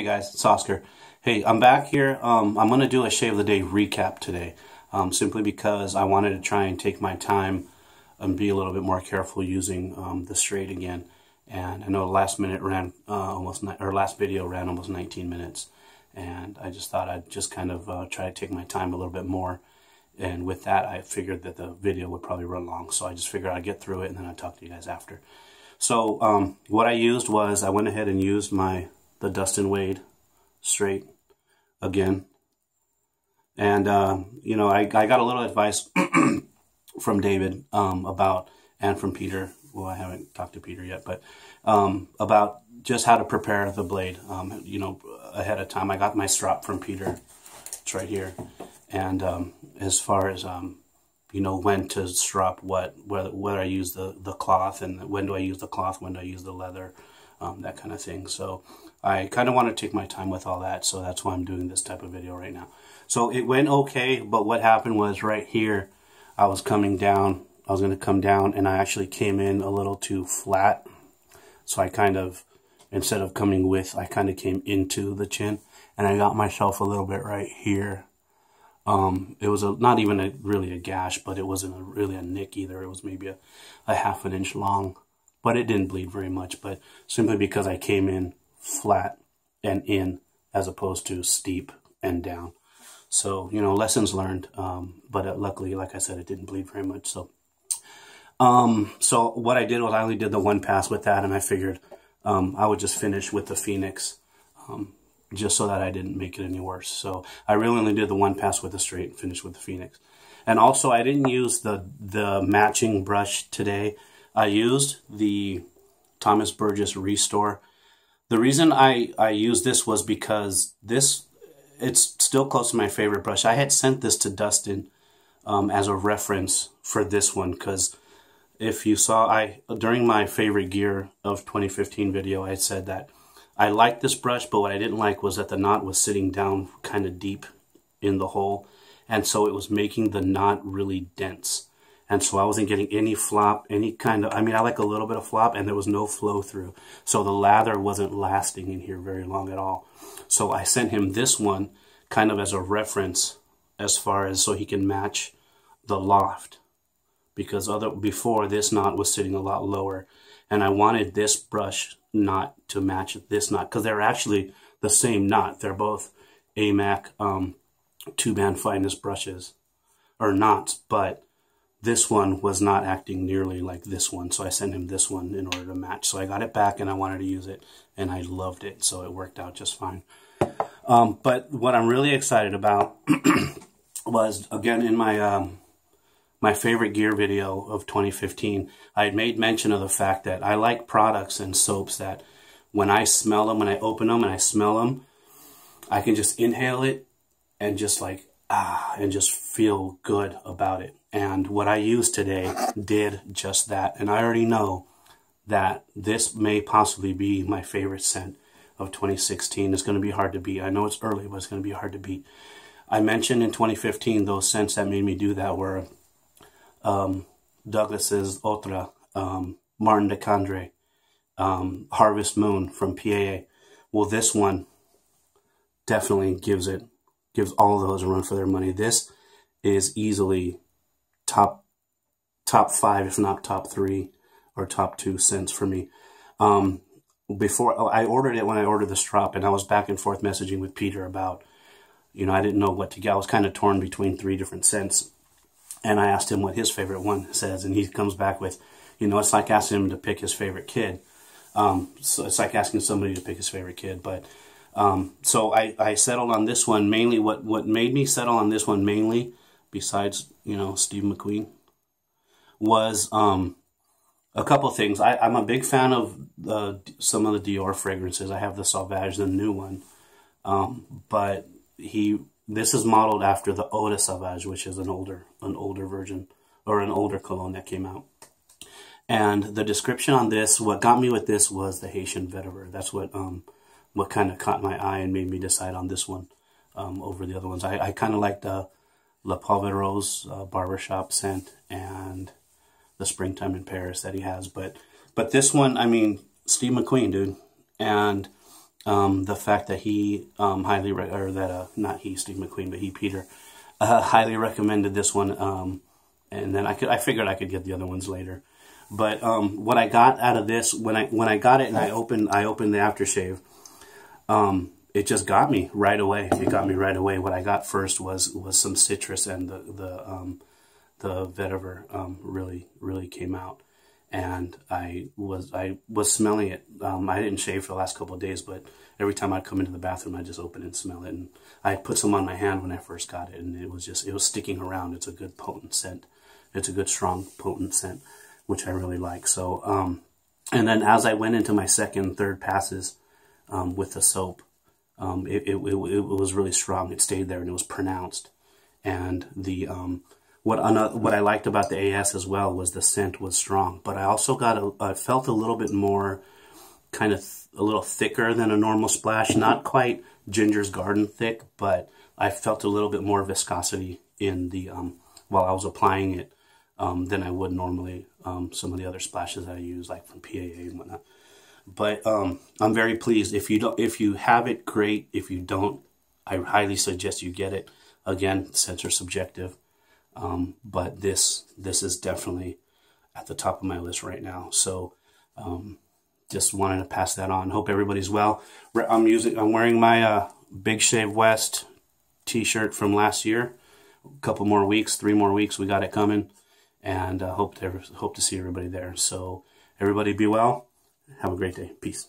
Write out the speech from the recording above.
Hey guys, it's Oscar. Hey, I'm back here. I'm going to do a Shave the Day recap today, simply because I wanted to try and take my time and be a little bit more careful using the straight again. And I know last video ran almost 19 minutes, and I just thought I'd just kind of try to take my time a little bit more. And with that, I figured that the video would probably run long, so I just figured I'd get through it and then I'd talk to you guys after. So what I used was I went ahead and used the Dustin Wade straight again, and you know, I got a little advice from David about, and from Peter. Well, I haven't talked to Peter yet, but about just how to prepare the blade, you know, ahead of time. I got my strap from Peter. It's right here. And as far as you know, when to strap whether I use the cloth, and when do I use the cloth, when do I use the leather, that kind of thing. So I kind of want to take my time with all that, so that's why I'm doing this type of video right now. So it went okay, but what happened was right here, I was coming down, I was going to come down, and I actually came in a little too flat. So I kind of, instead of coming with, I kind of came into the chin, and I got myself a little bit right here. It was not even really a gash, but it wasn't really a nick either. It was maybe a half an inch long, but it didn't bleed very much, but simply because I came in flat and in as opposed to steep and down. So, you know, lessons learned, but luckily, like I said, it didn't bleed very much. So so what I did was I only did the one pass with that, and I figured I would just finish with the Phoenix, just so that I didn't make it any worse. So I really only did the one pass with the straight and finished with the Phoenix. And also, I didn't use the matching brush today. I used the Thomas Burgess Restore. The reason I used this was because it's still close to my favorite brush. I had sent this to Dustin as a reference for this one, because if you saw, during my favorite gear of 2015 video, I said that I liked this brush, but what I didn't like was that the knot was sitting down kind of deep in the hole, and so it was making the knot really dense. And so I wasn't getting any flop, any kind of, I mean, I like a little bit of flop, and there was no flow through. So the lather wasn't lasting in here very long at all. So I sent him this one kind of as a reference, as far as so he can match the loft, because before this knot was sitting a lot lower, and I wanted this brush knot to match this knot, because they're actually the same knot. They're both AMACK 2-band finest brushes, or knots, but this one was not acting nearly like this one, so I sent him this one in order to match. So I got it back, and I wanted to use it, and I loved it, so it worked out just fine. But what I'm really excited about was, again, in my my favorite gear video of 2015, I had made mention of the fact that I like products and soaps that when I smell them, when I open them and I smell them, I can just inhale it and just like, and just feel good about it. And what I used today did just that. And I already know that this may possibly be my favorite scent of 2016. It's going to be hard to beat. I know it's early, but it's going to be hard to beat. I mentioned in 2015 those scents that made me do that were Douglas's Otra, Martin de Candre, Harvest Moon from PAA. Well, this one definitely gives all of those a run for their money. This is easily top 5, if not top 3 or top 2 scents for me. Before I ordered it, when I ordered the strap, and I was back and forth messaging with Peter about, you know, I didn't know what to get. I was kind of torn between 3 different scents. And I asked him what his favorite one says, and he comes back with, you know, it's like asking him to pick his favorite kid. So it's like asking somebody to pick his favorite kid. But so I settled on this one mainly. What made me settle on this one mainly, besides, you know, Steve McQueen, was a couple of things. I'm a big fan of some of the Dior fragrances. I have the Sauvage, the new one, but this is modeled after the Eau de Sauvage, which is an older version, or an older cologne that came out. And the description on this, what got me with this was the Haitian vetiver. That's what kind of caught my eye and made me decide on this one over the other ones. I kind of like the La Poivreuse barbershop scent and the Springtime in Paris that he has, but this one, I mean, Steve McQueen, dude. And The fact that he not he, Steve McQueen, but he, Peter, highly recommended this one. And then I figured I could get the other ones later. But what I got out of this, when I got it and I opened the aftershave, it just got me right away. It got me right away. What I got first was some citrus, and the vetiver really came out, and I was smelling it. I didn't shave for the last couple of days, but every time I'd come into the bathroom, I'd just open it and smell it. And I put some on my hand when I first got it, and it was sticking around. It's a good potent scent. It's a good strong potent scent, which I really like. So and then as I went into my second, third passes with the soap, it was really strong. It stayed there and it was pronounced. And the what I liked about the AS as well was the scent was strong. But I also I felt a little bit more, kind of a little thicker than a normal splash. Not quite Ginger's Garden thick, but I felt a little bit more viscosity in the while I was applying it than I would normally some of the other splashes that I use, like from PAA and whatnot. But I'm very pleased. If you have it, great. If you don't, I highly suggest you get it. Again, scents are subjective, but this is definitely at the top of my list right now. So just wanted to pass that on. Hope everybody's well. I'm wearing my Big Shave West T-shirt from last year. A couple more weeks, 3 more weeks, we got it coming, and hope to see everybody there. So everybody be well. Have a great day. Peace.